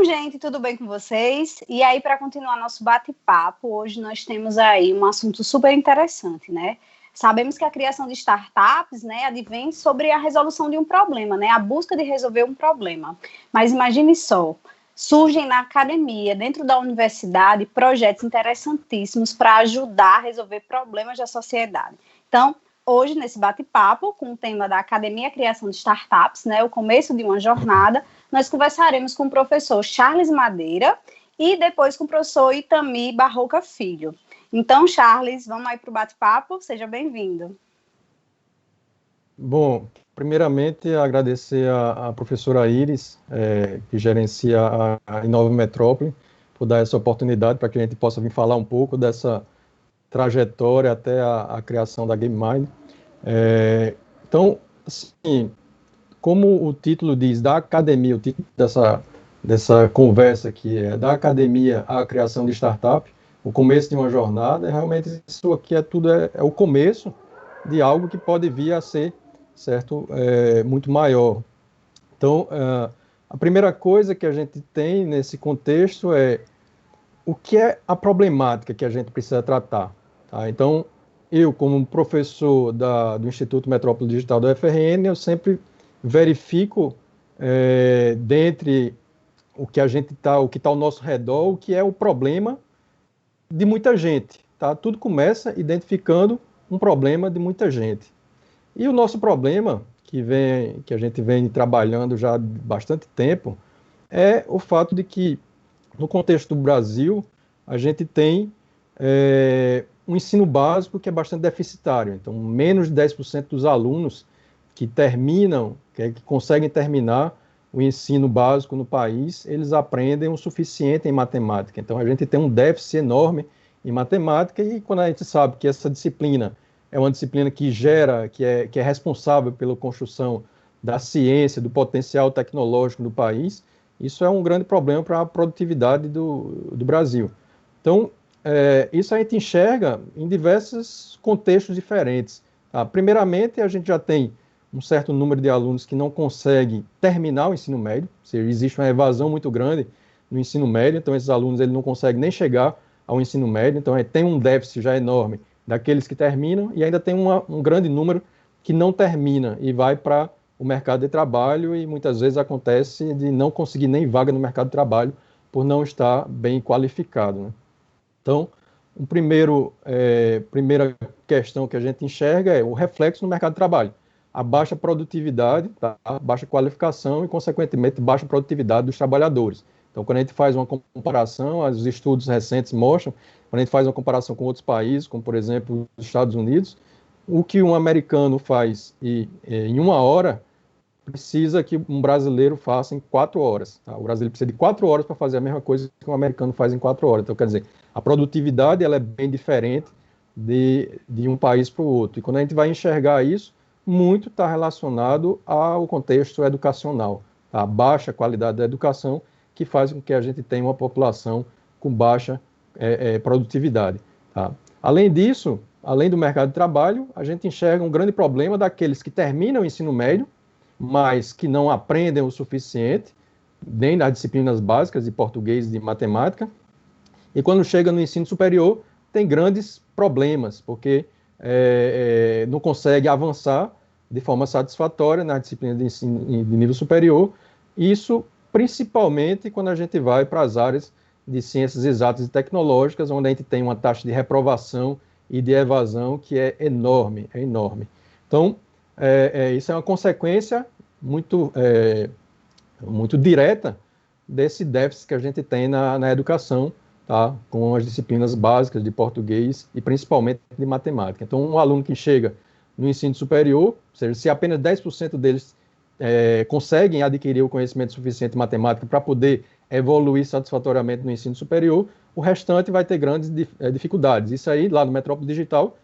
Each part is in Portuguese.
Então, gente, tudo bem com vocês? E aí, para continuar nosso bate-papo, hoje nós temos aí um assunto super interessante, né? Sabemos que a criação de startups, né, advém sobre a resolução de um problema, né? A busca de resolver um problema. Mas imagine só, surgem na academia, dentro da universidade, projetos interessantíssimos para ajudar a resolver problemas da sociedade. Então, hoje, nesse bate-papo, com o tema da Academia Criação de Startups, né, o começo de uma jornada, nós conversaremos com o professor Charles Madeira e depois com o professor Itami Barroca Filho. Então, Charles, vamos aí para o bate-papo? Seja bem-vindo. Bom, primeiramente, agradecer à professora Iris, que gerencia a Inova Metrópole, por dar essa oportunidade para que a gente possa vir falar um pouco dessa trajetória até a criação da GameMind. Então, assim, como o título diz, da academia, o título dessa conversa aqui é da academia à criação de startup, o começo de uma jornada, realmente isso aqui é o começo de algo que pode vir a ser, certo, muito maior. Então, a primeira coisa que a gente tem nesse contexto é o que é a problemática que a gente precisa tratar. Tá? Então, eu, como professor do Instituto Metrópole Digital da UFRN, eu sempre verifico dentre o que está ao nosso redor, o que é o problema de muita gente. Tá? Tudo começa identificando um problema de muita gente. E o nosso problema, que a gente vem trabalhando já há bastante tempo, é o fato de que, no contexto do Brasil, a gente tem um ensino básico que é bastante deficitário. Então, menos de 10% dos alunos que conseguem terminar o ensino básico no país, eles aprendem o suficiente em matemática. Então, a gente tem um déficit enorme em matemática, e quando a gente sabe que essa disciplina é uma disciplina que é responsável pela construção da ciência, do potencial tecnológico do país, isso é um grande problema para a produtividade do Brasil. Então, isso a gente enxerga em diversos contextos diferentes. Tá? Primeiramente, a gente já tem um certo número de alunos que não conseguem terminar o ensino médio, ou seja, existe uma evasão muito grande no ensino médio, então esses alunos eles não conseguem nem chegar ao ensino médio, então tem um déficit já enorme daqueles que terminam, e ainda tem um grande número que não termina e vai para o mercado de trabalho, e muitas vezes acontece de não conseguir nem vaga no mercado de trabalho por não estar bem qualificado. Né? Então, primeira questão que a gente enxerga é o reflexo no mercado de trabalho. A baixa produtividade, tá? A baixa qualificação e, consequentemente, baixa produtividade dos trabalhadores. Então, quando a gente faz uma comparação, os estudos recentes mostram, quando a gente faz uma comparação com outros países, como, por exemplo, os Estados Unidos, o que um americano faz em 1 hora, precisa que um brasileiro faça em 4 horas. Tá? O brasileiro precisa de 4 horas para fazer a mesma coisa que um americano faz em 4 horas. Então, quer dizer, a produtividade ela é bem diferente de um país para o outro. E quando a gente vai enxergar isso, muito está relacionado ao contexto educacional. Tá? A baixa qualidade da educação que faz com que a gente tenha uma população com baixa produtividade. Tá? Além disso, além do mercado de trabalho, a gente enxerga um grande problema daqueles que terminam o ensino médio, mas que não aprendem o suficiente, nem nas disciplinas básicas de português e de matemática, e quando chega no ensino superior, tem grandes problemas, porque não consegue avançar de forma satisfatória na disciplina de ensino de nível superior, isso principalmente quando a gente vai para as áreas de ciências exatas e tecnológicas, onde a gente tem uma taxa de reprovação e de evasão que é enorme, Então, isso é uma consequência muito direta desse déficit que a gente tem na educação, tá? Com as disciplinas básicas de português e principalmente de matemática. Então, um aluno que chega no ensino superior, ou seja, se apenas 10% deles conseguem adquirir o conhecimento suficiente em matemática para poder evoluir satisfatoriamente no ensino superior, o restante vai ter grandes dificuldades. Isso aí, lá no Metrópole Digital,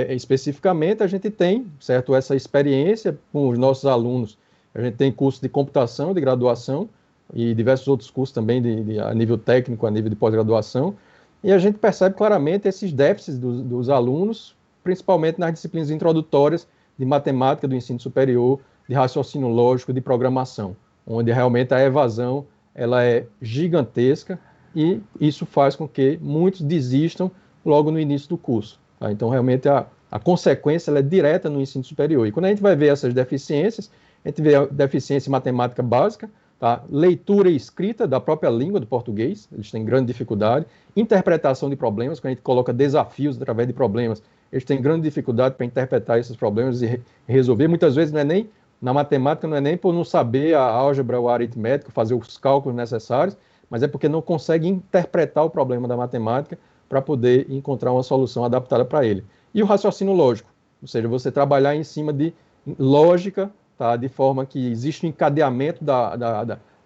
especificamente, a gente tem, certo, essa experiência com os nossos alunos. A gente tem curso de computação, de graduação, e diversos outros cursos também a nível técnico, a nível de pós-graduação, e a gente percebe claramente esses déficits dos alunos, principalmente nas disciplinas introdutórias de matemática do ensino superior, de raciocínio lógico, de programação, onde realmente a evasão ela é gigantesca e isso faz com que muitos desistam logo no início do curso. Tá? Então, realmente, a consequência ela é direta no ensino superior. E quando a gente vai ver essas deficiências, a gente vê a deficiência em matemática básica, tá? Leitura e escrita da própria língua do português, eles têm grande dificuldade, interpretação de problemas, quando a gente coloca desafios através de problemas, eles têm grande dificuldade para interpretar esses problemas e resolver. Muitas vezes não é nem, na matemática, não é nem por não saber a álgebra ou a aritmética, fazer os cálculos necessários, mas é porque não consegue interpretar o problema da matemática para poder encontrar uma solução adaptada para ele. E o raciocínio lógico, ou seja, você trabalhar em cima de lógica, tá, de forma que existe um encadeamento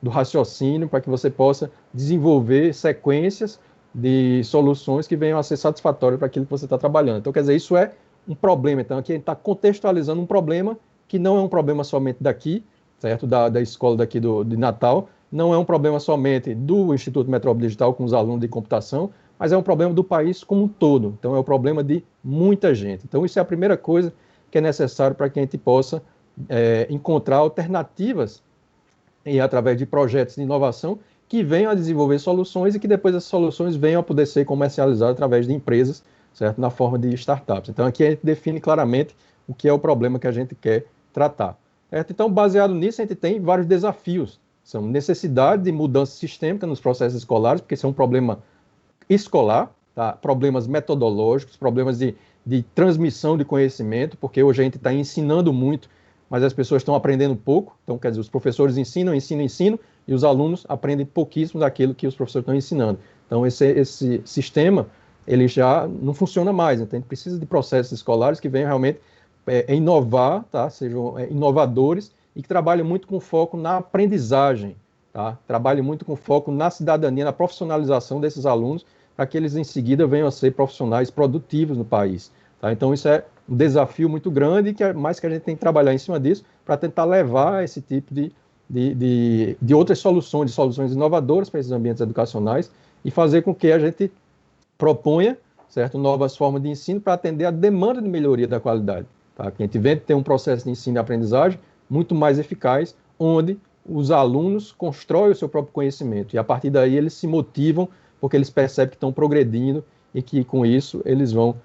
do raciocínio para que você possa desenvolver sequências de soluções que venham a ser satisfatórias para aquilo que você está trabalhando. Então, quer dizer, isso é um problema. Então, aqui a gente está contextualizando um problema que não é um problema somente daqui, certo? Da escola daqui de Natal, não é um problema somente do Instituto Metrópole Digital com os alunos de computação, mas é um problema do país como um todo. Então, é um problema de muita gente. Então, isso é a primeira coisa que é necessário para que a gente possa encontrar alternativas e através de projetos de inovação que venham a desenvolver soluções e que depois essas soluções venham a poder ser comercializadas através de empresas, certo? Na forma de startups. Então, aqui a gente define claramente o que é o problema que a gente quer tratar. Certo? Então, baseado nisso, a gente tem vários desafios. São necessidade de mudança sistêmica nos processos escolares, porque isso é um problema escolar, tá? Problemas metodológicos, problemas de transmissão de conhecimento, porque hoje a gente está ensinando muito, mas as pessoas estão aprendendo pouco. Então, quer dizer, os professores ensinam, e os alunos aprendem pouquíssimo daquilo que os professores estão ensinando. Então, esse sistema, ele já não funciona mais. Então, a gente precisa de processos escolares que venham realmente inovar, tá? Sejam inovadores e que trabalhem muito com foco na aprendizagem, tá? Trabalhem muito com foco na cidadania, na profissionalização desses alunos, para que eles em seguida venham a ser profissionais produtivos no país. Tá? Então, isso é um desafio muito grande, mais que a gente tem que trabalhar em cima disso para tentar levar esse tipo de outras soluções, de soluções inovadoras para esses ambientes educacionais e fazer com que a gente proponha, certo, novas formas de ensino para atender a demanda de melhoria da qualidade. Tá? Que a gente vem ter um processo de ensino e aprendizagem muito mais eficaz, onde os alunos constroem o seu próprio conhecimento e a partir daí eles se motivam porque eles percebem que estão progredindo e que com isso eles vão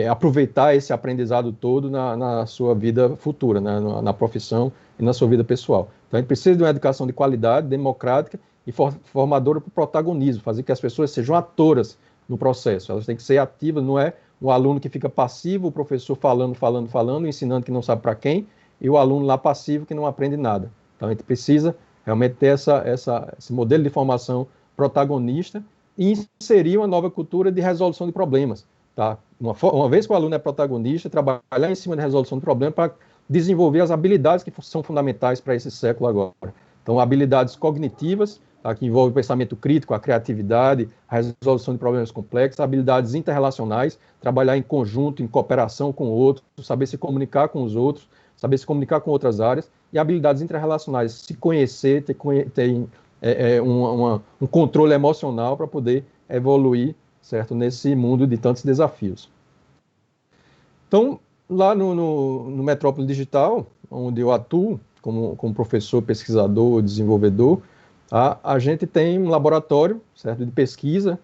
aproveitar esse aprendizado todo na sua vida futura, né, na profissão e na sua vida pessoal. Então, a gente precisa de uma educação de qualidade, democrática e formadora para o protagonismo, fazer que as pessoas sejam atoras no processo. Elas têm que ser ativas, não é um aluno que fica passivo, o professor falando, ensinando que não sabe para quem, e o aluno lá passivo que não aprende nada. Então, a gente precisa realmente ter esse modelo de formação protagonista e inserir uma nova cultura de resolução de problemas. Tá? Uma vez que o aluno é protagonista, trabalhar em cima da resolução do problema para desenvolver as habilidades que são fundamentais para esse século agora. Então, habilidades cognitivas, tá? Que envolvem o pensamento crítico, a criatividade, a resolução de problemas complexos, habilidades interrelacionais, trabalhar em conjunto, em cooperação com outros, saber se comunicar com os outros, saber se comunicar com outras áreas, e habilidades interrelacionais, se conhecer, ter um controle emocional para poder evoluir, certo, nesse mundo de tantos desafios. Então, lá no Metrópole Digital, onde eu atuo como professor, pesquisador, desenvolvedor, a gente tem um laboratório, certo, de pesquisa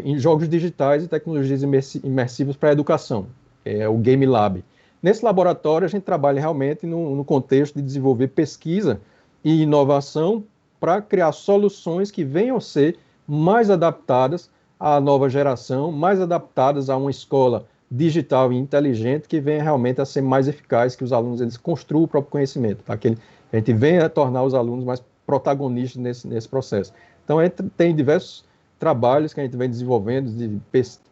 em jogos digitais e tecnologias imersivas para a educação, é o Game Lab. Nesse laboratório, a gente trabalha realmente no contexto de desenvolver pesquisa e inovação para criar soluções que venham a ser mais adaptadas à nova geração, mais adaptadas a uma escola digital e inteligente que venha realmente a ser mais eficaz, que os alunos eles construam o próprio conhecimento, tá? Que a gente venha a tornar os alunos mais protagonistas nesse processo. Então, a gente tem diversos trabalhos que a gente vem desenvolvendo, de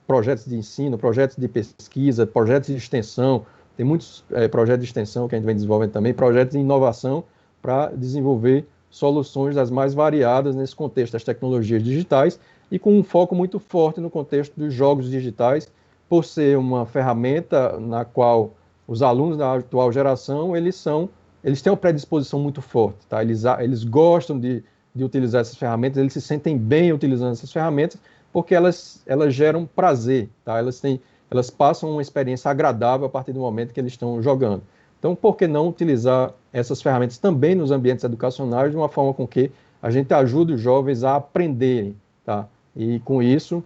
projetos de ensino, projetos de pesquisa, projetos de extensão, tem muitos projetos de extensão que a gente vem desenvolvendo também, projetos de inovação para desenvolver soluções das mais variadas nesse contexto das tecnologias digitais e com um foco muito forte no contexto dos jogos digitais, por ser uma ferramenta na qual os alunos da atual geração, eles têm uma predisposição muito forte, tá? Eles gostam de utilizar essas ferramentas, eles se sentem bem utilizando essas ferramentas, porque elas geram prazer, tá? Elas passam uma experiência agradável a partir do momento que eles estão jogando. Então, por que não utilizar essas ferramentas também nos ambientes educacionais de uma forma com que a gente ajuda os jovens a aprenderem, tá? E com isso,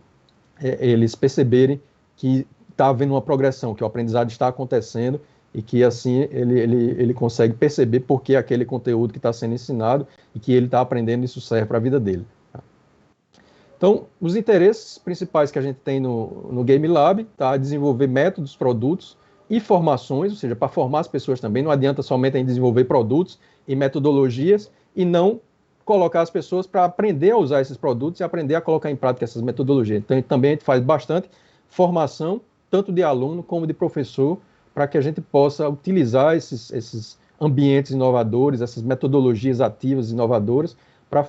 eles perceberem que está havendo uma progressão, que o aprendizado está acontecendo e que assim ele consegue perceber por que aquele conteúdo que está sendo ensinado e que ele está aprendendo, isso serve para a vida dele. Tá? Então, os interesses principais que a gente tem no Game Lab, tá? Desenvolver métodos, produtos e formações, ou seja, para formar as pessoas também, não adianta somente em desenvolver produtos e metodologias e não colocar as pessoas para aprender a usar esses produtos e aprender a colocar em prática essas metodologias. Então, também a gente faz bastante formação, tanto de aluno como de professor, para que a gente possa utilizar esses ambientes inovadores, essas metodologias ativas inovadoras, para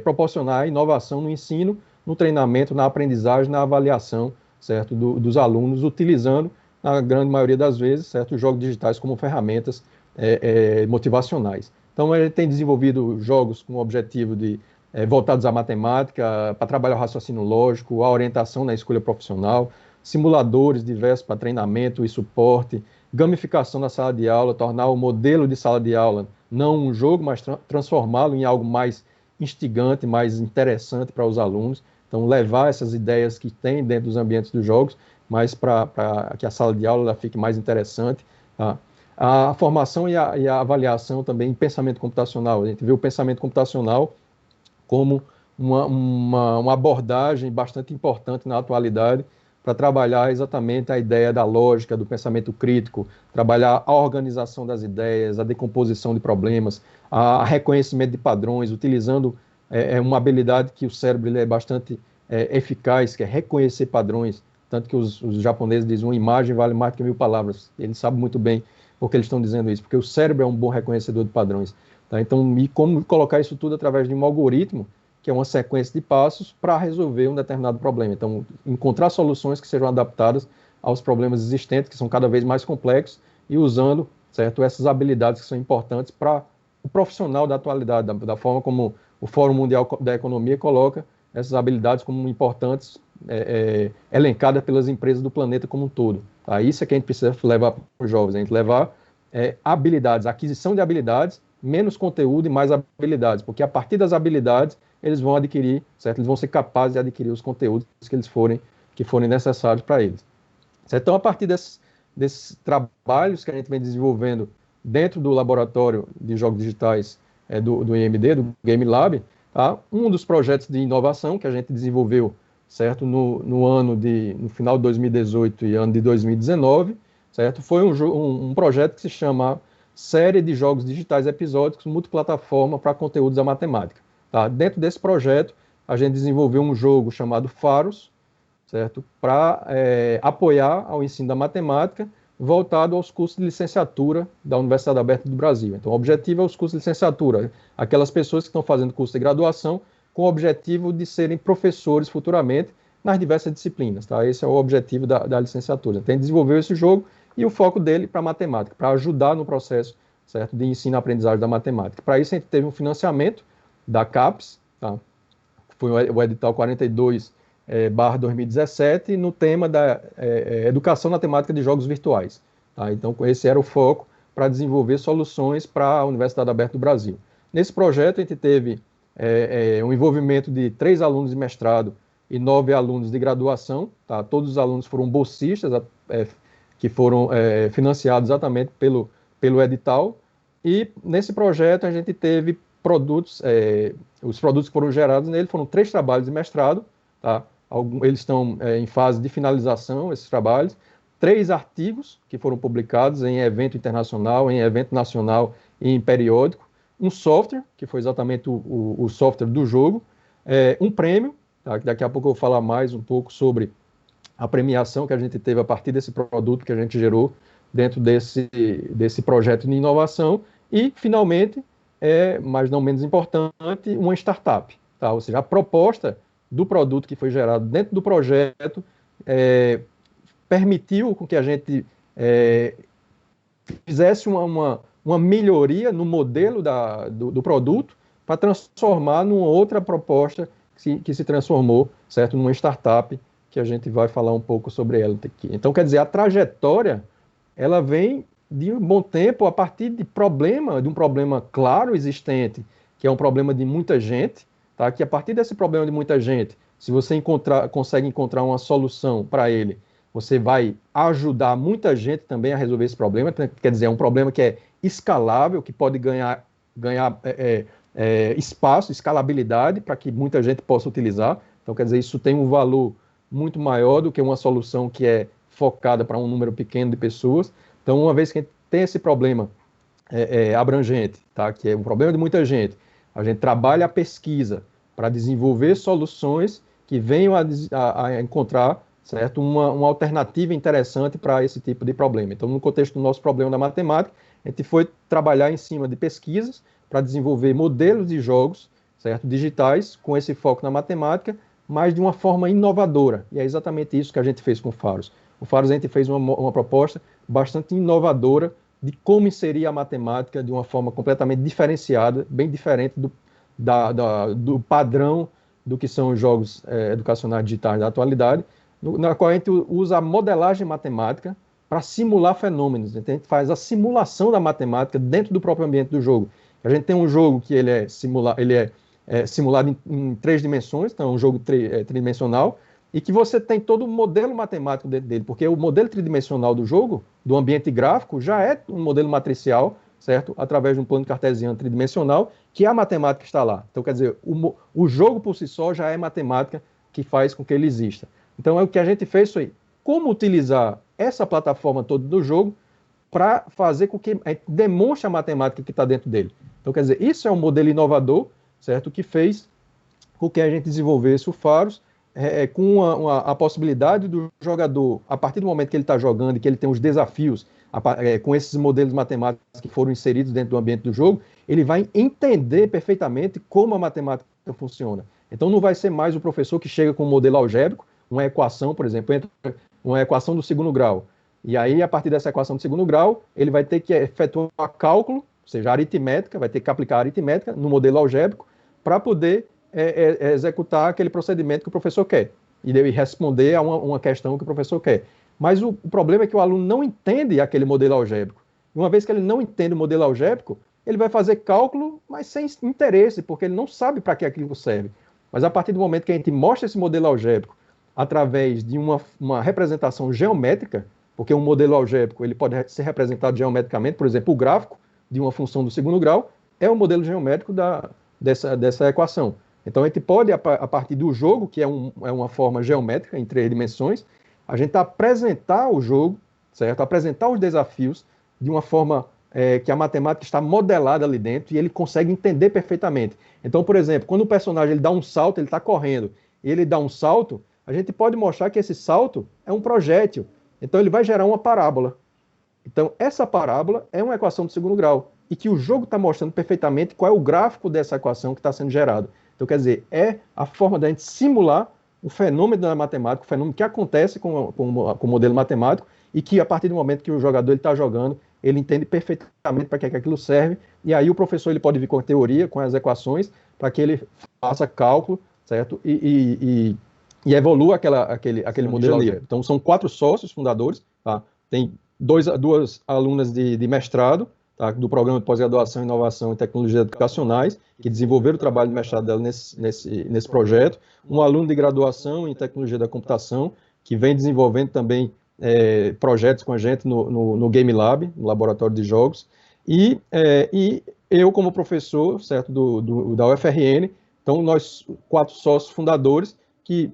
proporcionar inovação no ensino, no treinamento, na aprendizagem, na avaliação, certo, dos alunos, utilizando, na grande maioria das vezes, certo, os jogos digitais como ferramentas motivacionais. Então, a gente tem desenvolvido jogos com o objetivo de voltados à matemática, para trabalhar o raciocínio lógico, a orientação na escolha profissional, simuladores diversos para treinamento e suporte, gamificação da sala de aula, tornar o modelo de sala de aula não um jogo, mas transformá-lo em algo mais instigante, mais interessante para os alunos. Então, levar essas ideias que tem dentro dos ambientes dos jogos, mas para que a sala de aula fique mais interessante. Tá? A formação e a avaliação também em pensamento computacional. A gente vê o pensamento computacional como uma abordagem bastante importante na atualidade para trabalhar exatamente a ideia da lógica, do pensamento crítico, trabalhar a organização das ideias, a decomposição de problemas, a reconhecimento de padrões, utilizando uma habilidade que o cérebro ele é bastante eficaz, que é reconhecer padrões, tanto que os japoneses dizem uma imagem vale mais do que 1000 palavras. Eles sabem muito bem por que eles estão dizendo isso, porque o cérebro é um bom reconhecedor de padrões. Tá? Então, e como colocar isso tudo através de um algoritmo, que é uma sequência de passos para resolver um determinado problema. Então, encontrar soluções que sejam adaptadas aos problemas existentes, que são cada vez mais complexos, e usando, certo, essas habilidades que são importantes para o profissional da atualidade, da forma como o Fórum Mundial da Economia coloca essas habilidades como importantes, elencadas pelas empresas do planeta como um todo. Tá? Isso é que a gente precisa levar para os jovens, a gente levar habilidades, aquisição de habilidades, menos conteúdo e mais habilidades, porque a partir das habilidades eles vão adquirir, certo? Eles vão ser capazes de adquirir os conteúdos que forem necessários para eles. Certo? Então, a partir desses trabalhos que a gente vem desenvolvendo dentro do laboratório de jogos digitais do IMD, do Game Lab, tá? Um dos projetos de inovação que a gente desenvolveu, certo? No final de 2018 e ano de 2019, certo? Foi um projeto que se chama Série de Jogos Digitais Episódicos Multiplataforma para Conteúdos da Matemática. Tá? Dentro desse projeto, a gente desenvolveu um jogo chamado Faros, certo? Para apoiar ao ensino da matemática, voltado aos cursos de licenciatura da Universidade Aberta do Brasil. Então, o objetivo é os cursos de licenciatura, aquelas pessoas que estão fazendo curso de graduação com o objetivo de serem professores futuramente nas diversas disciplinas. Tá? Esse é o objetivo da licenciatura. Então, a gente desenvolveu esse jogo e o foco dele para a matemática, para ajudar no processo, certo, de ensino-aprendizagem da matemática. Para isso, a gente teve um financiamento da CAPES, tá? Foi o edital 42/2017, no tema da educação na temática de jogos virtuais. Tá? Então, esse era o foco para desenvolver soluções para a Universidade Aberta do Brasil. Nesse projeto, a gente teve um envolvimento de 3 alunos de mestrado e 9 alunos de graduação. Tá? Todos os alunos foram bolsistas, que foram financiados exatamente pelo edital. E nesse projeto, a gente teve produtos, os produtos que foram gerados nele foram 3 trabalhos de mestrado, tá? Eles estão em fase de finalização, esses trabalhos, 3 artigos que foram publicados em evento internacional, em evento nacional e em periódico, um software, que foi exatamente o software do jogo, um prêmio, tá? Daqui a pouco eu vou falar mais um pouco sobre a premiação que a gente teve a partir desse produto que a gente gerou dentro desse projeto de inovação, e, finalmente, mas não menos importante, uma startup. Tá? Ou seja, a proposta do produto que foi gerado dentro do projeto permitiu com que a gente fizesse uma melhoria no modelo do produto para transformar numa outra proposta que se transformou, certo, numa startup, que a gente vai falar um pouco sobre ela aqui. Então, quer dizer, a trajetória, ela vem de um bom tempo a partir de um problema claro existente, que é um problema de muita gente, tá? Que a partir desse problema de muita gente, se você consegue encontrar uma solução para ele, você vai ajudar muita gente também a resolver esse problema. Quer dizer, é um problema que é escalável, que pode ganhar espaço, escalabilidade, para que muita gente possa utilizar. Então, quer dizer, isso tem um valor muito maior do que uma solução que é focada para um número pequeno de pessoas. Então, uma vez que a gente tem esse problema abrangente, tá? Que é um problema de muita gente, a gente trabalha a pesquisa para desenvolver soluções que venham a encontrar, certo, uma alternativa interessante para esse tipo de problema. Então, no contexto do nosso problema da matemática, a gente foi trabalhar em cima de pesquisas para desenvolver modelos de jogos, certo, digitais, com esse foco na matemática, mas de uma forma inovadora. E é exatamente isso que a gente fez com o Faros. O Faros, a gente fez uma proposta bastante inovadora de como inserir a matemática de uma forma completamente diferenciada, bem diferente do padrão do que são os jogos educacionais digitais da atualidade, na qual a gente usa a modelagem matemática para simular fenômenos. Então, a gente faz a simulação da matemática dentro do próprio ambiente do jogo. A gente tem um jogo que ele é simulado em 3 dimensões, então é um jogo tridimensional, e que você tem todo o modelo matemático dentro dele, porque o modelo tridimensional do jogo, do ambiente gráfico, já é um modelo matricial, certo? Através de um plano cartesiano tridimensional, que a matemática está lá. Então, quer dizer, o jogo por si só já é matemática que faz com que ele exista. Então, o que a gente fez foi como utilizar essa plataforma toda do jogo para fazer com que a gente demonstre a matemática que está dentro dele. Então, quer dizer, isso é um modelo inovador, certo? Que fez com que a gente desenvolvesse o Faros com a possibilidade do jogador, a partir do momento que ele está jogando e que ele tem os desafios com esses modelos matemáticos que foram inseridos dentro do ambiente do jogo, ele vai entender perfeitamente como a matemática funciona. Então, não vai ser mais o professor que chega com um modelo algébrico, uma equação, por exemplo, uma equação do segundo grau. E aí, a partir dessa equação do segundo grau, ele vai ter que efetuar cálculo, ou seja, aritmética, vai ter que aplicar aritmética no modelo algébrico para poder executar aquele procedimento que o professor quer e responder a uma questão que o professor quer. Mas o problema é que o aluno não entende aquele modelo algébrico. E uma vez que ele não entende o modelo algébrico, ele vai fazer cálculo, mas sem interesse, porque ele não sabe para que aquilo serve. Mas a partir do momento que a gente mostra esse modelo algébrico através de uma representação geométrica, porque um modelo algébrico ele pode ser representado geometricamente, por exemplo, o gráfico de uma função do segundo grau é o modelo geométrico dessa equação. Então, a gente pode, a partir do jogo, que é uma forma geométrica em 3 dimensões, a gente apresentar o jogo, certo? Apresentar os desafios de uma forma que a matemática está modelada ali dentro e ele consegue entender perfeitamente. Então, por exemplo, quando o personagem ele dá um salto, ele está correndo, e ele dá um salto, a gente pode mostrar que esse salto é um projétil. Então, ele vai gerar uma parábola. Então, essa parábola é uma equação de segundo grau e que o jogo está mostrando perfeitamente qual é o gráfico dessa equação que está sendo gerado. Então, quer dizer, é a forma da gente simular o fenômeno da matemática, o fenômeno que acontece com o modelo matemático e que, a partir do momento que o jogador está jogando, ele entende perfeitamente para que aquilo serve, e aí o professor ele pode vir com a teoria, com as equações, para que ele faça cálculo, certo? E evolua aquele modelo ali. Então, são 4 sócios fundadores, tá? Tem duas alunas de mestrado, tá? Do programa de pós-graduação, inovação e tecnologias educacionais, que desenvolveram o trabalho de mestrado dela nesse projeto, um aluno de graduação em tecnologia da computação, que vem desenvolvendo também projetos com a gente no Game Lab, no laboratório de jogos, e eu como professor, certo, da UFRN. Então, nós 4 sócios fundadores que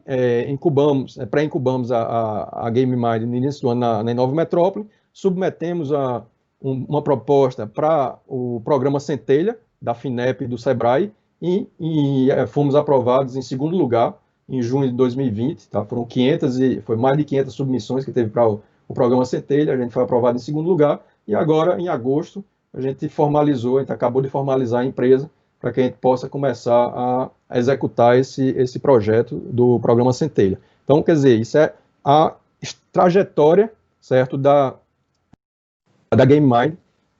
pré-incubamos a Game Mind no início do ano na Nova Metrópole, submetemos uma proposta para o programa Centelha, da FINEP e do SEBRAE, e fomos aprovados em segundo lugar, em junho de 2020, tá? Foi mais de 500 submissões que teve para o programa Centelha, a gente foi aprovado em segundo lugar, e agora, em agosto, a gente acabou de formalizar a empresa para que a gente possa começar a executar esse projeto do programa Centelha. Então, quer dizer, isso é a trajetória, certo, da Game Mind,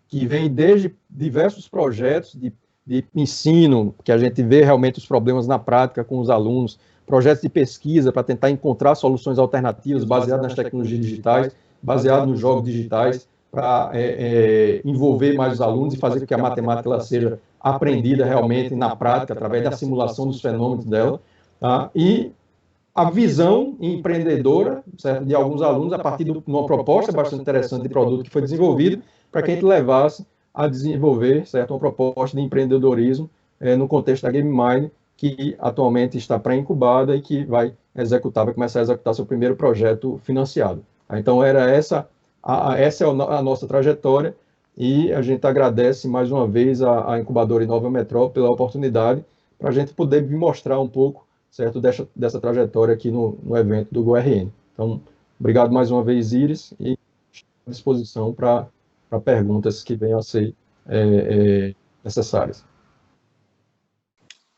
que vem desde diversos projetos de ensino, que a gente vê realmente os problemas na prática com os alunos, projetos de pesquisa para tentar encontrar soluções alternativas baseadas nas tecnologias digitais, baseadas nos jogos digitais, para envolver mais os alunos e fazer com que a matemática ela seja aprendida realmente na prática, através da simulação dos fenômenos dela, tá? E a visão empreendedora, certo, de alguns alunos a partir de uma proposta bastante interessante de produto que foi desenvolvido para que a gente levasse a desenvolver, certo, uma proposta de empreendedorismo no contexto da GameMind, que atualmente está pré-incubada e que vai começar a executar seu primeiro projeto financiado. Então, essa é a nossa trajetória e a gente agradece mais uma vez a incubadora Inova Metrópole pela oportunidade para a gente poder mostrar um pouco, certo, dessa trajetória aqui no evento do GoRN. Então, obrigado mais uma vez, Iris, e à disposição para perguntas que venham a ser necessárias.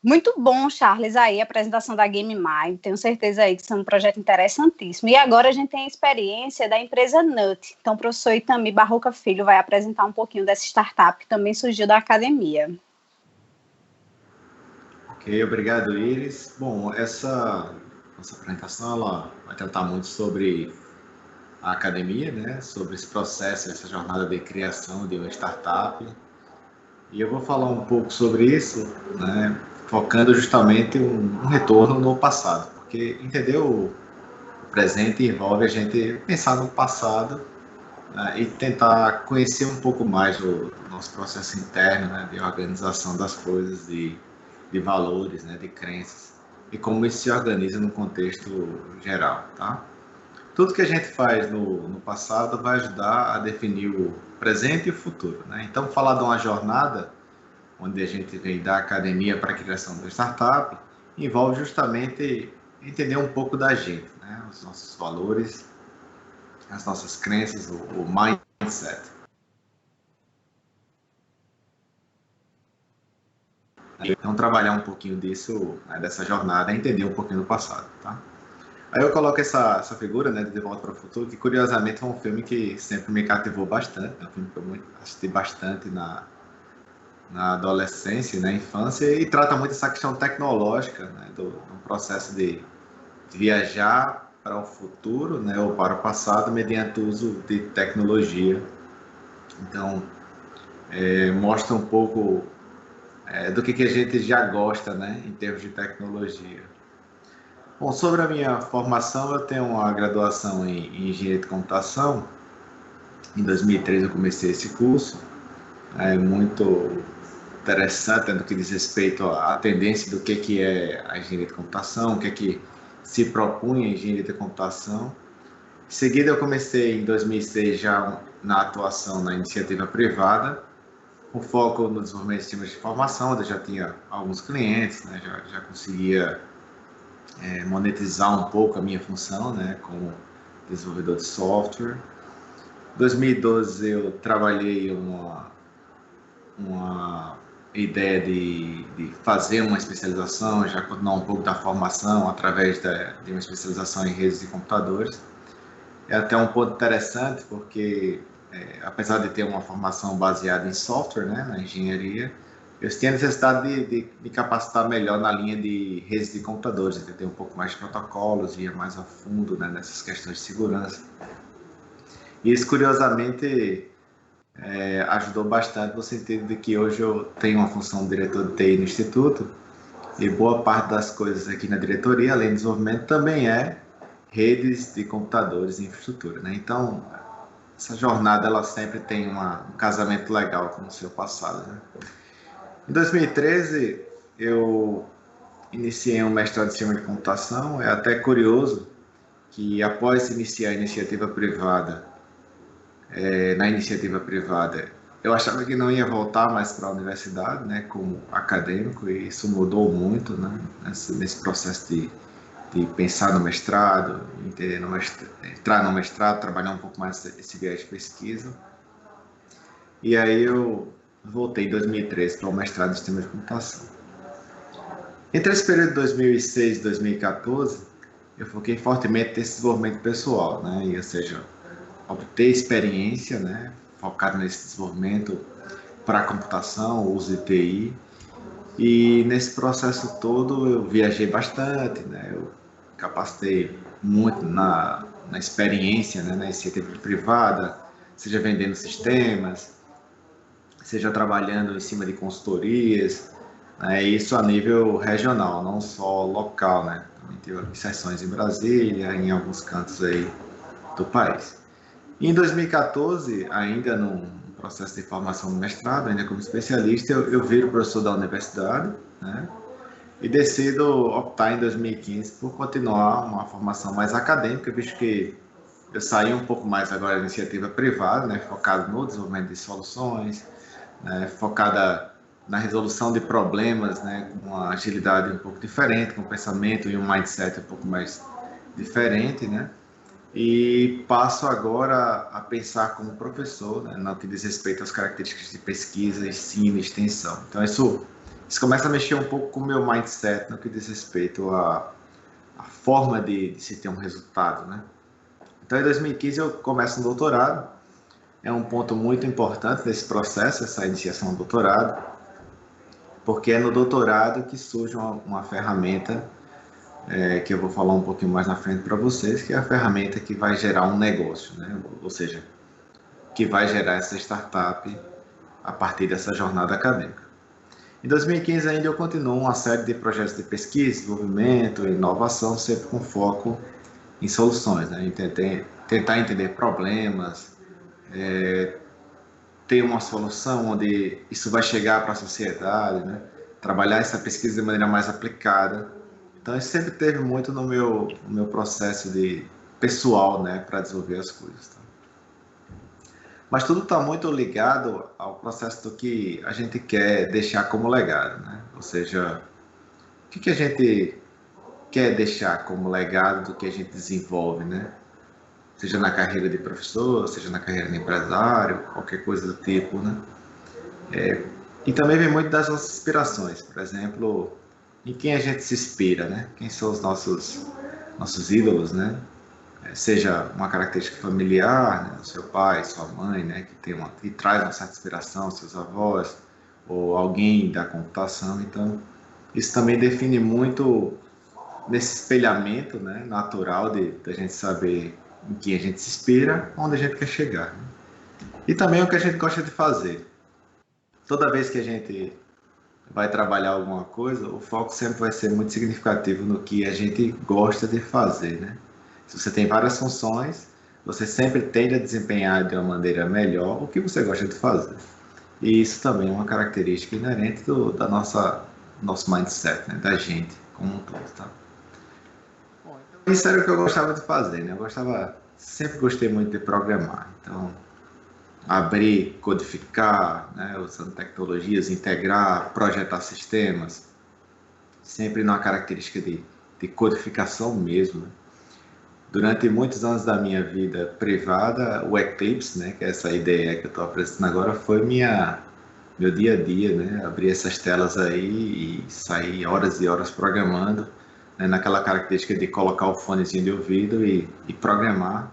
Muito bom, Charles, aí a apresentação da GameMind, tenho certeza aí que isso é um projeto interessantíssimo. E agora a gente tem a experiência da empresa NUT, então o professor Itami Barroca Filho vai apresentar um pouquinho dessa startup que também surgiu da academia. Ok, obrigado, Iris. Bom, essa apresentação ela vai tratar muito sobre a academia, né, sobre esse processo, essa jornada de criação de uma startup. E eu vou falar um pouco sobre isso, né, focando justamente um retorno no passado, porque entender o presente envolve a gente pensar no passado, né, e tentar conhecer um pouco mais o nosso processo interno, né, de organização das coisas, de valores, né, de crenças, e como isso se organiza no contexto geral, tá? Tudo que a gente faz no passado vai ajudar a definir o presente e o futuro, né? Então, falar de uma jornada onde a gente vem da academia para a criação da startup, envolve justamente entender um pouco da gente, né? Os nossos valores, as nossas crenças, o mindset. Então, trabalhar um pouquinho disso, né, dessa jornada, entender um pouquinho do passado, tá? Aí eu coloco essa figura, né, de Volta para o Futuro, que curiosamente é um filme que sempre me cativou bastante, é um filme que eu assisti bastante na adolescência, na infância, e trata muito essa questão tecnológica, né, do processo de viajar para o futuro, né, ou para o passado, mediante o uso de tecnologia. Então, mostra um pouco do que a gente já gosta, né, em termos de tecnologia. Bom, sobre a minha formação, eu tenho uma graduação em Engenharia de Computação. Em 2013 eu comecei esse curso. É muito interessante no que diz respeito à tendência do que é a engenharia de computação, o que se propunha a engenharia de computação. Em seguida, eu comecei em 2006 já na atuação na iniciativa privada, com foco no desenvolvimento de sistemas de informação, onde eu já tinha alguns clientes, né, já conseguia monetizar um pouco a minha função, né, como desenvolvedor de software. Em 2012 eu trabalhei uma ideia de fazer uma especialização, já continuar um pouco da formação através de uma especialização em redes de computadores. É até um ponto interessante porque, apesar de ter uma formação baseada em software, né, na engenharia, eu tinha necessidade de capacitar melhor na linha de redes de computadores, entender um pouco mais de protocolos, ir mais a fundo, né, nessas questões de segurança. E isso, curiosamente, ajudou bastante no sentido de que hoje eu tenho uma função de diretor de TI no Instituto, e boa parte das coisas aqui na diretoria, além do desenvolvimento, também é redes de computadores e infraestrutura, né? Então, essa jornada ela sempre tem um casamento legal com o seu passado, né? Em 2013, eu iniciei um mestrado em sistema de computação. É até curioso que, após iniciar a iniciativa privada, na iniciativa privada, eu achava que não ia voltar mais para a universidade, né, como acadêmico, e isso mudou muito, né, nesse processo de pensar no mestrado, entrar no mestrado, trabalhar um pouco mais esse viés de pesquisa. E aí eu voltei em 2013 para o mestrado em sistema de computação. Entre esse período de 2006 e 2014, eu foquei fortemente nesse desenvolvimento pessoal, né? Ou seja, obter experiência, né? Focado nesse desenvolvimento para a computação, uso de TI. E nesse processo todo eu viajei bastante, né? Eu capacitei muito na experiência, né? Na iniciativa privada, seja vendendo sistemas, seja trabalhando em cima de consultorias, né, isso a nível regional, não só local, né? Também tive sessões em Brasília, em alguns cantos aí do país. E em 2014, ainda num processo de formação no mestrado, ainda como especialista, eu viro professor da universidade, né? E decido optar em 2015 por continuar uma formação mais acadêmica, visto que eu saí um pouco mais agora da iniciativa privada, né, focado no desenvolvimento de soluções, né, focada na resolução de problemas, né, com uma agilidade um pouco diferente, com um pensamento e um mindset um pouco mais diferente, né, e passo agora a pensar como professor, né, no que diz respeito às características de pesquisa, ensino e extensão. Então, isso começa a mexer um pouco com o meu mindset no que diz respeito à forma de se ter um resultado, né. Então, em 2015, eu começo um doutorado. É um ponto muito importante desse processo, essa iniciação do doutorado, porque é no doutorado que surge uma ferramenta que eu vou falar um pouquinho mais na frente para vocês, que é a ferramenta que vai gerar um negócio, né? Ou seja, que vai gerar essa startup a partir dessa jornada acadêmica. Em 2015 ainda eu continuo uma série de projetos de pesquisa, desenvolvimento e inovação, sempre com foco em soluções, né? Tentar entender problemas, ter uma solução onde isso vai chegar para a sociedade, né? Trabalhar essa pesquisa de maneira mais aplicada. Então, isso sempre teve muito no meu processo de pessoal, né, para desenvolver as coisas. Tá? Mas tudo está muito ligado ao processo do que a gente quer deixar como legado, né? Ou seja, o que a gente quer deixar como legado do que a gente desenvolve, né? Seja na carreira de professor, seja na carreira de empresário, qualquer coisa do tipo, né? E também vem muito das nossas inspirações, por exemplo, em quem a gente se inspira, né? Quem são os nossos ídolos, né? Seja uma característica familiar, né? O seu pai, sua mãe, né? Que traz uma certa inspiração, seus avós, ou alguém da computação. Então, isso também define muito nesse espelhamento, né? Natural da gente saber em quem a gente se inspira, onde a gente quer chegar. Né? E também o que a gente gosta de fazer. Toda vez que a gente vai trabalhar alguma coisa, o foco sempre vai ser muito significativo no que a gente gosta de fazer, né? Se você tem várias funções, você sempre tende a desempenhar de uma maneira melhor o que você gosta de fazer. E isso também é uma característica inerente da nosso mindset, né? Da gente como um todo, tá? Bom, então, isso era o que eu gostava de fazer, né? Sempre gostei muito de programar, então abrir, codificar, né, usando tecnologias, integrar, projetar sistemas, sempre numa característica de codificação mesmo. Né? Durante muitos anos da minha vida privada, o Eclipse, né, que é essa ideia que eu estou apresentando agora, foi meu dia a dia, né, abrir essas telas aí e sair horas e horas programando, né, naquela característica de colocar o fonezinho de ouvido e programar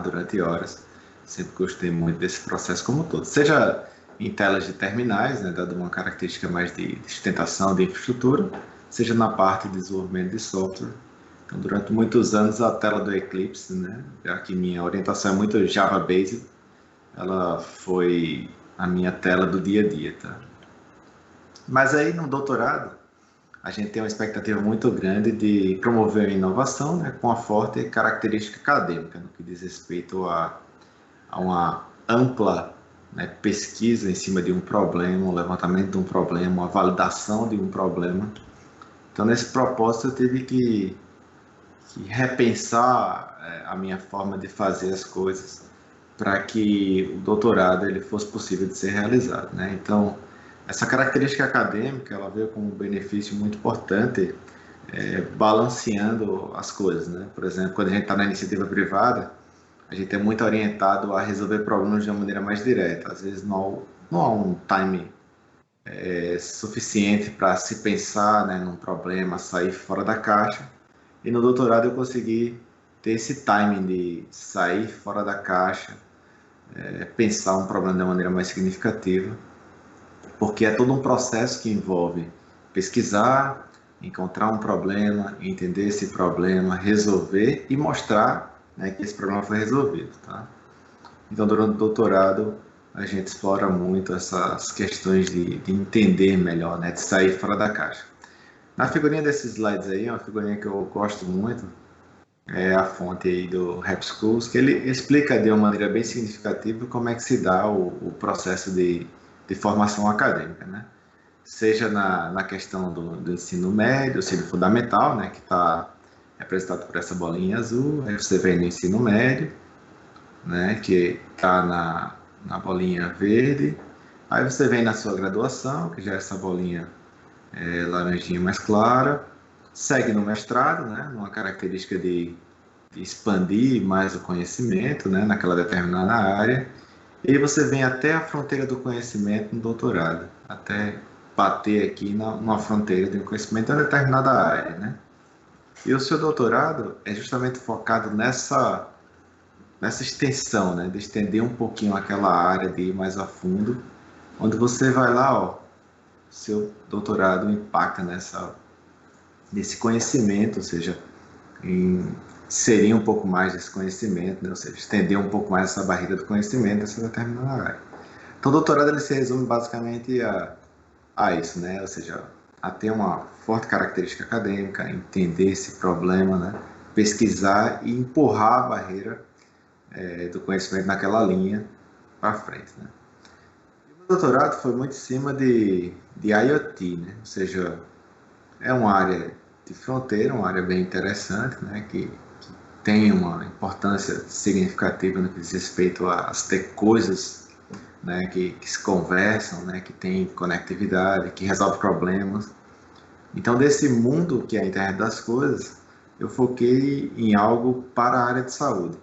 durante horas. Sempre gostei muito desse processo como um todo, seja em telas de terminais, né, dado uma característica mais de sustentação de infraestrutura, seja na parte de desenvolvimento de software. Então, durante muitos anos, a tela do Eclipse, né, já que minha orientação é muito Java-based, ela foi a minha tela do dia a dia. Tá? Mas aí, no doutorado, a gente tem uma expectativa muito grande de promover a inovação, né, com a forte característica acadêmica, no que diz respeito a uma ampla, né, pesquisa em cima de um problema, um levantamento de um problema, uma validação de um problema. Então, nesse propósito, eu tive que repensar a minha forma de fazer as coisas para que o doutorado ele fosse possível de ser realizado. Né? Então, essa característica acadêmica ela veio com um benefício muito importante, balanceando as coisas. Né? Por exemplo, quando a gente está na iniciativa privada, a gente é muito orientado a resolver problemas de uma maneira mais direta. Às vezes não há um time suficiente para se pensar, né, num problema, sair fora da caixa. E no doutorado eu consegui ter esse timing de sair fora da caixa, pensar um problema de uma maneira mais significativa, porque é todo um processo que envolve pesquisar, encontrar um problema, entender esse problema, resolver e mostrar, né, que esse problema foi resolvido, tá? Então, durante o doutorado, a gente explora muito essas questões de entender melhor, né, de sair fora da caixa. Na figurinha desses slides aí, uma figurinha que eu gosto muito, é a fonte aí do Rap Schools, que ele explica de uma maneira bem significativa como é que se dá o processo de formação acadêmica, né? Seja na questão do ensino médio, ensino fundamental, né, que está representado por essa bolinha azul, aí você vem no ensino médio, né, que está na bolinha verde, aí você vem na sua graduação, que já é essa bolinha laranjinha mais clara, segue no mestrado, né, numa característica de expandir mais o conhecimento, né, naquela determinada área, e aí você vem até a fronteira do conhecimento no doutorado, até bater aqui numa fronteira de um conhecimento em uma determinada área, né? E o seu doutorado é justamente focado nessa extensão, né, de estender um pouquinho aquela área, de ir mais a fundo, onde você vai lá, ó, seu doutorado impacta nesse conhecimento, ou seja, inserir um pouco mais desse conhecimento, né, ou seja, estender um pouco mais essa barreira do conhecimento dessa determinada área. Então, o doutorado ele se resume basicamente a isso, né, ou seja, a ter uma forte característica acadêmica, entender esse problema, né, pesquisar e empurrar a barreira do conhecimento naquela linha para frente, né. O meu doutorado foi muito em cima de IoT, né, ou seja, é uma área de fronteira, uma área bem interessante, né, que tem uma importância significativa no que diz respeito a ter coisas, né, que se conversam, né, que tem conectividade, que resolve problemas. Então, desse mundo que é a internet das coisas, eu foquei em algo para a área de saúde,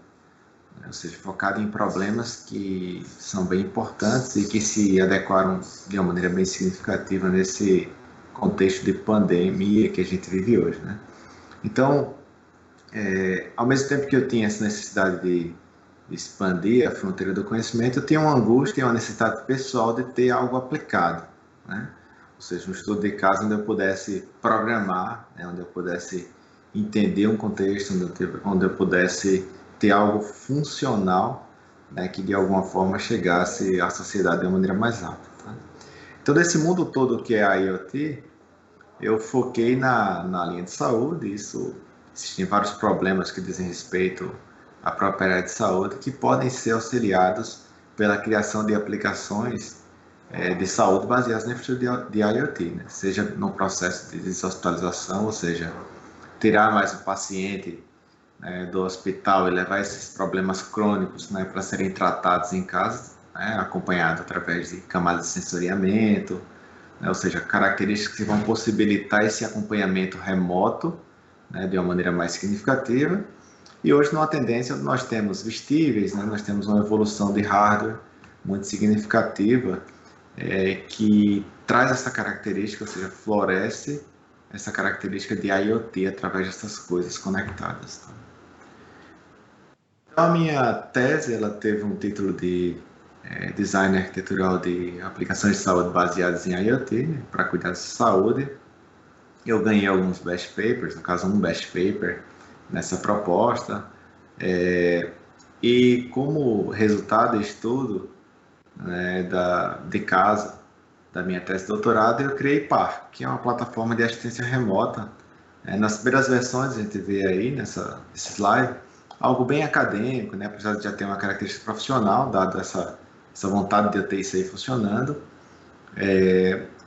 né, ou seja, focado em problemas que são bem importantes e que se adequaram de uma maneira bem significativa nesse contexto de pandemia que a gente vive hoje, né? Então, ao mesmo tempo que eu tinha essa necessidade de expandir a fronteira do conhecimento, eu tinha uma angústia e uma necessidade pessoal de ter algo aplicado, né? Ou seja, um estudo de caso onde eu pudesse programar, né? Onde eu pudesse entender um contexto, onde eu pudesse ter algo funcional, né? Que de alguma forma chegasse à sociedade de uma maneira mais rápida, tá? Então, desse mundo todo que é a IoT, eu foquei na linha de saúde. Existem vários problemas que dizem respeito à própria área de saúde que podem ser auxiliados pela criação de aplicações de saúde baseadas na infraestrutura de IoT, né? Seja no processo de deshospitalização, ou seja, tirar mais o paciente, né, do hospital e levar esses problemas crônicos, né, para serem tratados em casa, né, acompanhado através de camadas de sensoriamento, né, ou seja, características que vão possibilitar esse acompanhamento remoto, né, de uma maneira mais significativa. E hoje, numa tendência, nós temos vestíveis, né, nós temos uma evolução de hardware muito significativa, que traz essa característica, ou seja, floresce essa característica de IoT através dessas coisas conectadas. Tá? Então, a minha tese ela teve um título de Design Arquitetural de Aplicações de Saúde Baseadas em IoT, né, para cuidados de saúde. Eu ganhei alguns best papers, no caso um best paper nessa proposta, e como resultado de estudo, né, de casa da minha tese de doutorado, eu criei PAR, que é uma plataforma de assistência remota. Nas primeiras versões, a gente vê aí nesse slide, algo bem acadêmico, né, apesar de já ter uma característica profissional, dado essa vontade de eu ter isso aí funcionando,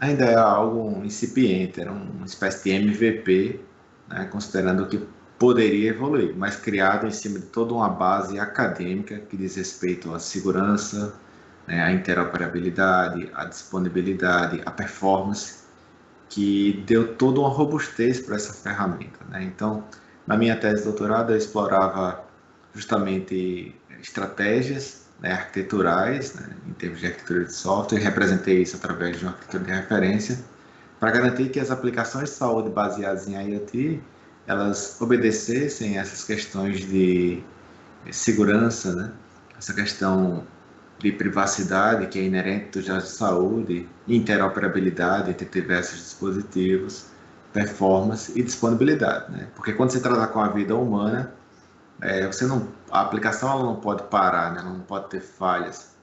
ainda é algo incipiente, era uma espécie de MVP, né, considerando que poderia evoluir, mas criado em cima de toda uma base acadêmica que diz respeito à segurança, né, à interoperabilidade, à disponibilidade, à performance, que deu toda uma robustez para essa ferramenta, né? Então, na minha tese de doutorado, eu explorava justamente estratégias, né, arquiteturais, né, em termos de arquitetura de software, e representei isso através de uma arquitetura de referência, para garantir que as aplicações de saúde baseadas em IoT, elas obedecessem essas questões de segurança, né, essa questão de privacidade que é inerente dos dados de saúde, interoperabilidade entre diversos dispositivos, performance e disponibilidade, né? Porque quando se trata com a vida humana, a aplicação ela não pode parar, né? Ela não pode ter falhas.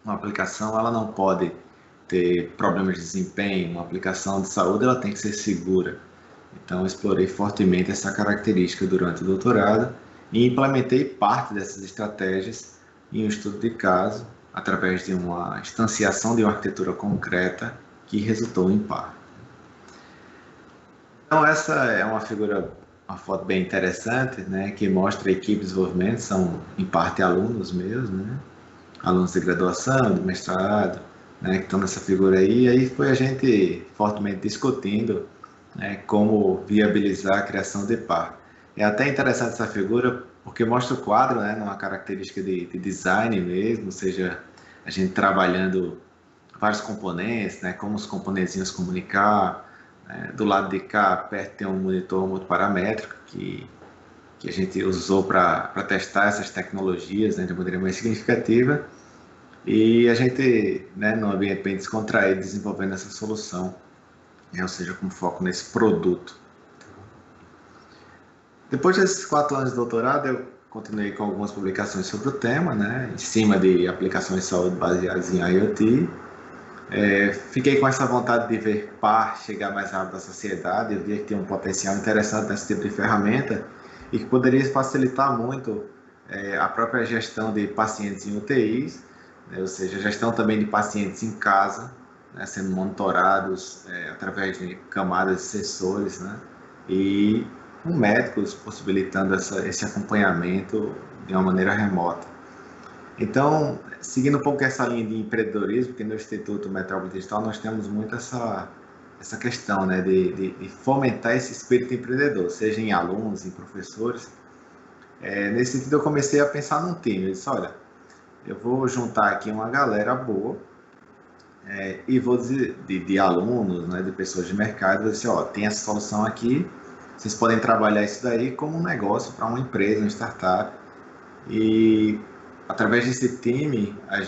Uma aplicação ela não pode ter problemas de desempenho. Uma aplicação de saúde ela tem que ser segura. Então, eu explorei fortemente essa característica durante o doutorado e implementei parte dessas estratégias em um estudo de caso, através de uma instanciação de uma arquitetura concreta que resultou em PAR. Então, essa é uma foto bem interessante, né, que mostra a equipe de desenvolvimento, são em parte alunos meus, né, alunos de graduação, de mestrado, né, que estão nessa figura aí, e aí foi a gente fortemente discutindo, né, como viabilizar a criação de par. É até interessante essa figura porque mostra o quadro, né, numa característica de design mesmo, ou seja, a gente trabalhando vários componentes, né, como os componentezinhos comunicar, né, do lado de cá, perto tem um monitor multiparamétrico que a gente usou para testar essas tecnologias, né, de maneira mais significativa, e a gente, né, num ambiente bem descontraído, desenvolvendo essa solução, ou seja, com foco nesse produto. Depois desses 4 anos de doutorado, eu continuei com algumas publicações sobre o tema, né, em cima de aplicações de saúde baseadas em IoT. Fiquei com essa vontade de ver PAR chegar mais rápido à sociedade. Eu via que tinha um potencial interessante nesse tipo de ferramenta e que poderia facilitar muito a própria gestão de pacientes em UTIs, né, ou seja, a gestão também de pacientes em casa, né, sendo monitorados através de camadas de sensores, né, e com médicos possibilitando esse acompanhamento de uma maneira remota. Então, seguindo um pouco essa linha de empreendedorismo, que no Instituto Metrópole Digital nós temos muito essa questão, né, de fomentar esse espírito empreendedor, seja em alunos, em professores. Nesse sentido, eu comecei a pensar num time. Eu disse, olha, eu vou juntar aqui uma galera boa e vou dizer, de alunos, né, de pessoas de mercado, dizer, ó, tem essa solução aqui, vocês podem trabalhar isso daí como um negócio para uma empresa, uma startup. E através desse time, a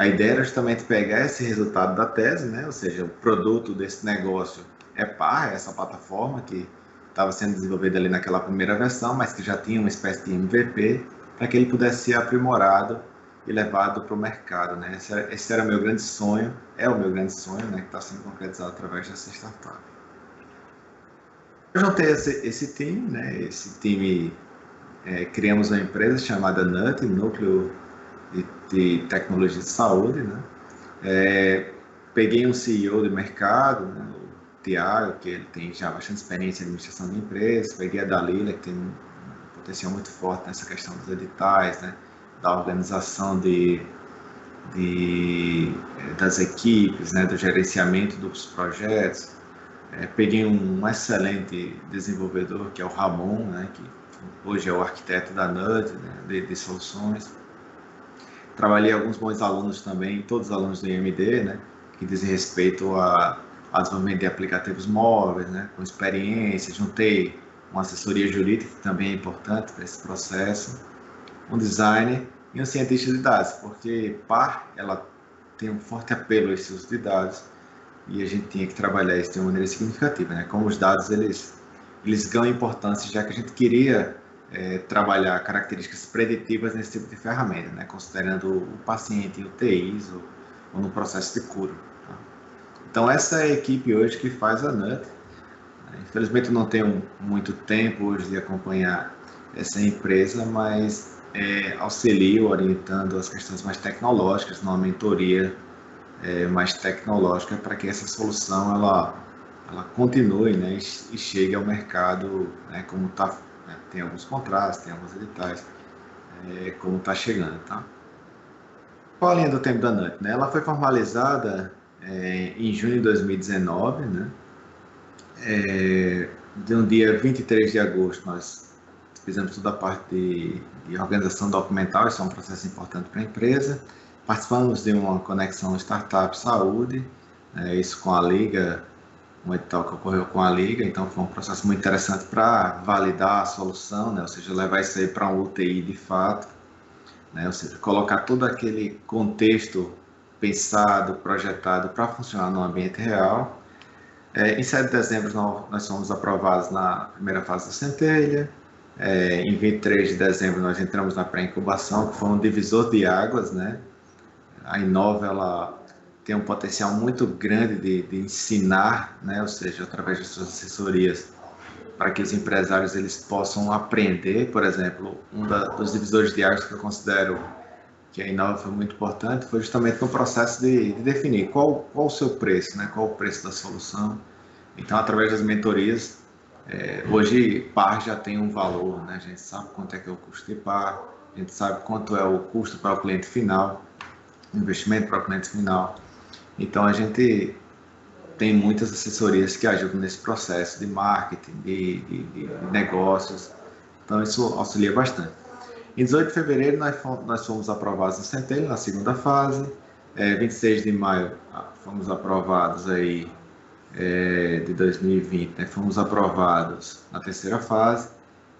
ideia era justamente pegar esse resultado da tese, né? Ou seja, o produto desse negócio é PAR, essa plataforma que estava sendo desenvolvida ali naquela primeira versão, mas que já tinha uma espécie de MVP, para que ele pudesse ser aprimorado e levado para o mercado, né? Esse era o meu grande sonho, é o meu grande sonho, né? Que está sendo concretizado através dessa startup. Eu juntei esse time, né? Esse time, criamos uma empresa chamada NUT, Núcleo de Tecnologia de Saúde, né? Peguei um CEO de mercado, né? O Tiago, que ele tem já bastante experiência em administração de empresas, peguei a Dalila, que tem um potencial muito forte nessa questão dos editais, né? Da organização das equipes, né? Do gerenciamento dos projetos. Peguei um excelente desenvolvedor, que é o Ramon, né, que hoje é o arquiteto da NUT, né, de soluções. Trabalhei alguns bons alunos também, todos os alunos do IMD, né, que dizem respeito a desenvolvimento de aplicativos móveis, né, com experiência. Juntei uma assessoria jurídica, que também é importante para esse processo, um designer e um cientista de dados, porque PAR ela tem um forte apelo a esse uso de dados, e a gente tinha que trabalhar isso de uma maneira significativa, né? Como os dados eles ganham importância, já que a gente queria trabalhar características preditivas nesse tipo de ferramenta, né? Considerando o paciente em UTIs ou no processo de cura. Tá? Então essa é a equipe hoje que faz a NUT. Infelizmente eu não tenho muito tempo hoje de acompanhar essa empresa, mas auxilio orientando as questões mais tecnológicas, numa mentoria mais tecnológica, para que essa solução ela continue, né, e chegue ao mercado, né, como está, né, tem alguns contratos, tem alguns editais, como está chegando, tá? Qual a linha do tempo da NUT? Né? Ela foi formalizada em junho de 2019, né? De um dia 23 de agosto nós fizemos toda a parte de organização documental, isso é um processo importante para a empresa. Participamos de uma conexão startup saúde, isso com a Liga, um edital que ocorreu com a Liga, então foi um processo muito interessante para validar a solução, né? Ou seja, levar isso aí para um UTI de fato, né? Ou seja, colocar todo aquele contexto pensado, projetado para funcionar no ambiente real. Em 7 de dezembro nós fomos aprovados na primeira fase do Centelha, Em 23 de dezembro nós entramos na pré-incubação, que foi um divisor de águas, né? A Inova, ela tem um potencial muito grande de ensinar, né? Ou seja, através de suas assessorias, para que os empresários eles possam aprender. Por exemplo, dos divisores de águas que eu considero que a Inova foi muito importante foi justamente no processo de definir qual o seu preço, né? Qual o preço da solução. Então, através das mentorias, hoje par já tem um valor, né? A gente sabe quanto é que é o custo de par, a gente sabe quanto é o custo para o cliente final, investimento para o cliente final. Então, a gente tem muitas assessorias que ajudam nesse processo de marketing, de negócios. Então, isso auxilia bastante. Em 18 de fevereiro, nós fomos aprovados no Centelha, na segunda fase. 26 de maio, fomos aprovados aí, de 2020, né? Fomos aprovados na terceira fase.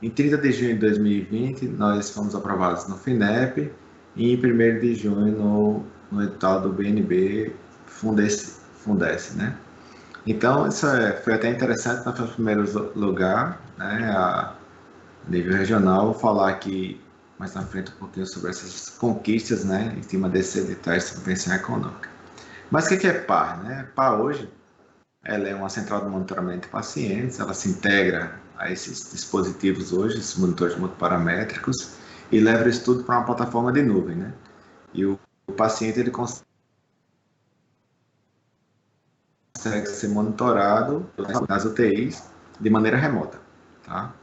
Em 30 de junho de 2020, nós fomos aprovados no FINEP. E em 1º de junho, no edital do BNB Fundece, né? Então, isso foi até interessante, nós fomos no primeiro lugar, né, a nível regional. Vou falar aqui mais na frente um pouquinho sobre essas conquistas, né, em cima desses editais de subvenção econômica. Mas o que é PAR? Né? PAR hoje, ela é uma central de monitoramento de pacientes, ela se integra a esses dispositivos hoje, esses monitores multiparamétricos, e leva o estudo para uma plataforma de nuvem, né? E o paciente ele consegue ser monitorado nas UTIs de maneira remota, tá?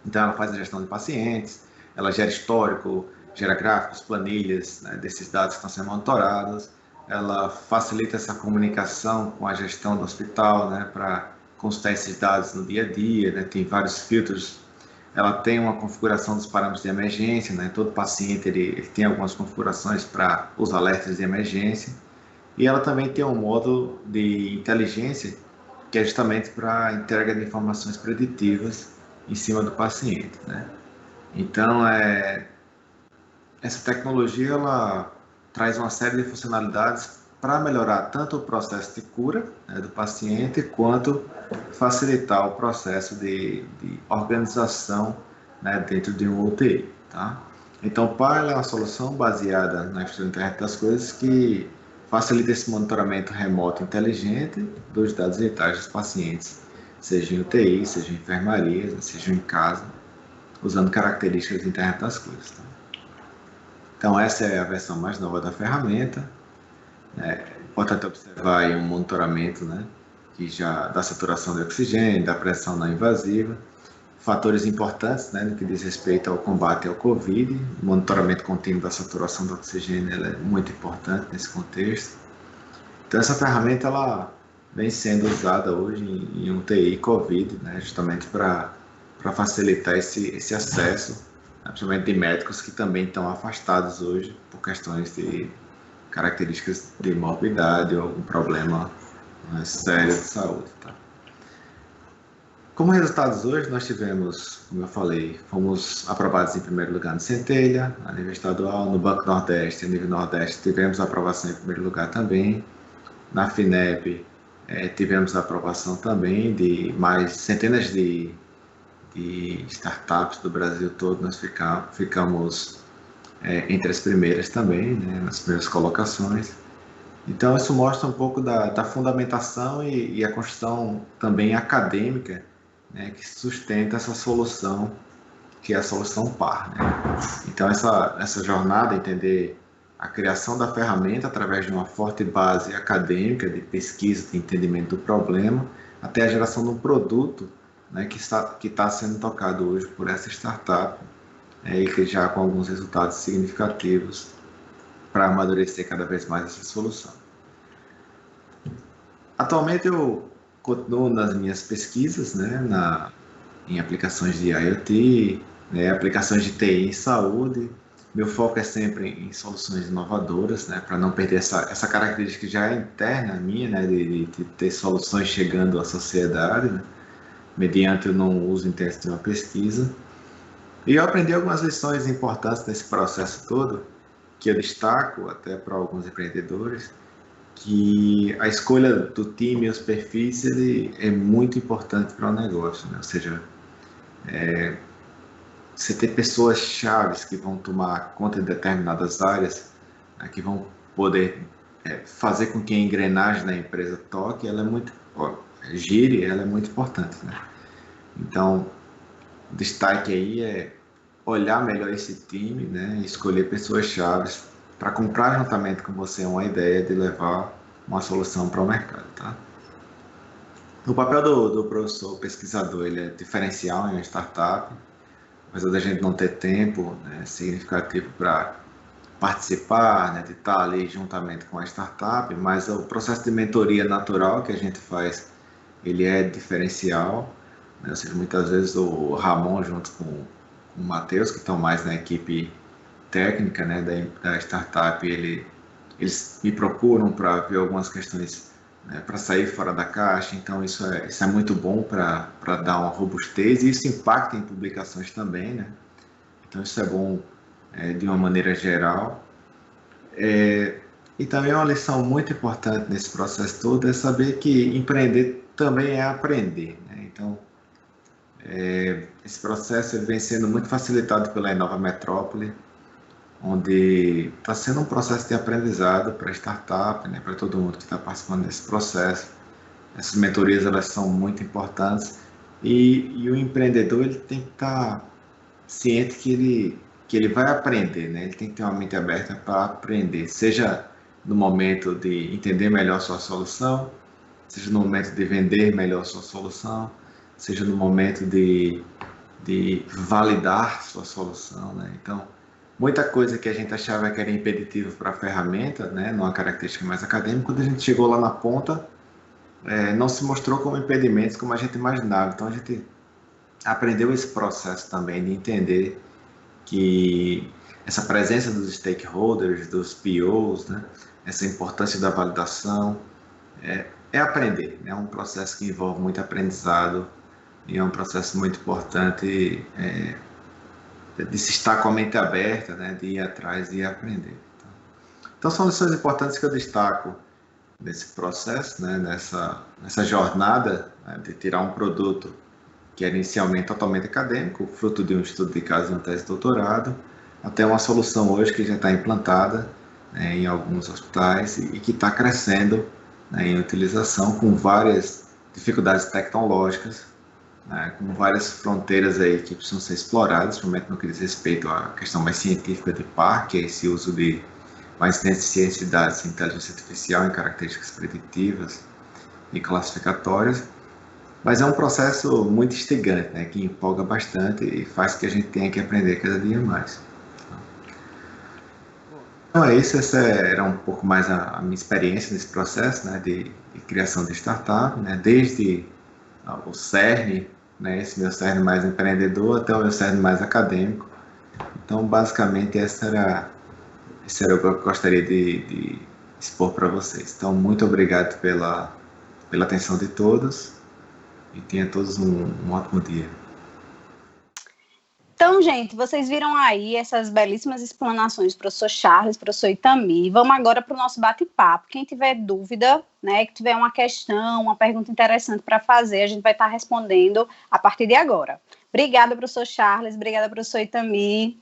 Então ela faz a gestão de pacientes, ela gera histórico, gera gráficos, planilhas, né, desses dados que estão sendo monitorados, ela facilita essa comunicação com a gestão do hospital, né, para consultar esses dados no dia a dia, né, tem vários filtros. Ela tem uma configuração dos parâmetros de emergência, né, todo paciente ele tem algumas configurações para os alertas de emergência. E ela também tem um modo de inteligência que é justamente para a entrega de informações preditivas em cima do paciente, né? Então, essa tecnologia ela traz uma série de funcionalidades para melhorar tanto o processo de cura, né, do paciente, quanto facilitar o processo de organização, né, dentro de um UTI, tá? Então, o PAR é uma solução baseada na internet das coisas que facilita esse monitoramento remoto inteligente dos dados vitais dos pacientes, seja em UTI, seja em enfermaria, seja em casa, usando características da internet das coisas. Tá? Então, essa é a versão mais nova da ferramenta. Importante observar aí um monitoramento, né, que já da saturação de oxigênio, da pressão não invasiva, fatores importantes, né, no que diz respeito ao combate ao Covid. O monitoramento contínuo da saturação do oxigênio ela é muito importante nesse contexto. Então, essa ferramenta ela vem sendo usada hoje em UTI Covid, né, justamente para facilitar esse acesso, principalmente de médicos que também estão afastados hoje por questões de características de morbidade ou algum problema, né, sério de saúde. Tá? Como resultados hoje, nós tivemos, como eu falei, fomos aprovados em primeiro lugar no Centelha, a nível estadual, no Banco Nordeste, a nível Nordeste, tivemos aprovação em primeiro lugar também. Na FINEP, tivemos aprovação também de mais centenas de startups do Brasil todo, nós ficamos entre as primeiras também, né, nas primeiras colocações. Então, isso mostra um pouco da fundamentação e a construção também acadêmica, né, que sustenta essa solução, que é a solução PAR. Né? Então, essa jornada, entender a criação da ferramenta através de uma forte base acadêmica de pesquisa, de entendimento do problema, até a geração de um produto, né, que está sendo tocado hoje por essa startup, e que já com alguns resultados significativos para amadurecer cada vez mais essa solução. Atualmente eu continuo nas minhas pesquisas, né, em aplicações de IoT, né, aplicações de TI em saúde. Meu foco é sempre em soluções inovadoras, né, para não perder essa característica que já é interna minha, né, de ter soluções chegando à sociedade, né, mediante o não uso intenso de uma pesquisa. E eu aprendi algumas lições importantes nesse processo todo, que eu destaco até para alguns empreendedores, que a escolha do time e os perfis ele é muito importante para o negócio, né? Ou seja, você ter pessoas chaves que vão tomar conta de determinadas áreas, né, que vão poder fazer com que a engrenagem da empresa toque, ela é muito, gire, ela é muito importante, né? Então, o destaque aí é olhar melhor esse time, né, e escolher pessoas chaves para comprar juntamente com você uma ideia de levar uma solução para o mercado, tá? O papel do professor pesquisador, ele é diferencial em uma startup, apesar da gente não ter tempo, né, significativo para participar, né, de estar ali juntamente com a startup, mas o processo de mentoria natural que a gente faz, ele é diferencial, né, ou seja, muitas vezes o Ramon junto com o Matheus, que estão mais na equipe técnica, né, da startup, eles me procuram para ver algumas questões, né, para sair fora da caixa, então isso é muito bom para dar uma robustez, e isso impacta em publicações também, né? Então isso é bom de uma maneira geral. E também uma lição muito importante nesse processo todo é saber que empreender também é aprender, né? Então, esse processo ele vem sendo muito facilitado pela Inova Metrópole, onde está sendo um processo de aprendizado para a startup, né, para todo mundo que está participando desse processo. Essas mentorias elas são muito importantes e o empreendedor ele tem que estar ciente que ele vai aprender, né? Ele tem que ter uma mente aberta para aprender, seja no momento de entender melhor sua solução, seja no momento de vender melhor sua solução, seja no momento de validar sua solução, né? Então, muita coisa que a gente achava que era impeditivo para a ferramenta, né, numa característica mais acadêmica, quando a gente chegou lá na ponta, não se mostrou como impedimentos como a gente imaginava. Então, a gente aprendeu esse processo também de entender que essa presença dos stakeholders, dos POs, né, essa importância da validação, é aprender, né? É um processo que envolve muito aprendizado e é um processo muito importante de se estar com a mente aberta, né, de ir atrás e aprender. Então são lições importantes que eu destaco nesse processo, né, nessa jornada, né, de tirar um produto que era inicialmente totalmente acadêmico, fruto de um estudo de caso e uma tese de doutorado, até uma solução hoje que já está implantada, né, em alguns hospitais e que está crescendo, né, em utilização, com várias dificuldades tecnológicas, né, com várias fronteiras aí que precisam ser exploradas, principalmente no que diz respeito à questão mais científica de par, que é esse uso de mais ciência de dados, inteligência artificial em características preditivas e classificatórias. Mas é um processo muito instigante, né, que empolga bastante e faz que a gente tenha que aprender cada dia mais. Então é isso, essa era um pouco mais a minha experiência nesse processo, né, de criação de startup, né, desde o CERN, né, esse meu CERN mais empreendedor, até o meu CERN mais acadêmico. Então, basicamente, esse era o que eu gostaria de expor para vocês. Então, muito obrigado pela atenção de todos e tenha todos um ótimo dia. Então, gente, vocês viram aí essas belíssimas explanações do professor Charles, professor Itamir. Vamos agora para o nosso bate-papo. Quem tiver dúvida, né, que tiver uma questão, uma pergunta interessante para fazer, a gente vai estar respondendo a partir de agora. Obrigada, professor Charles. Obrigada, professor Itamir.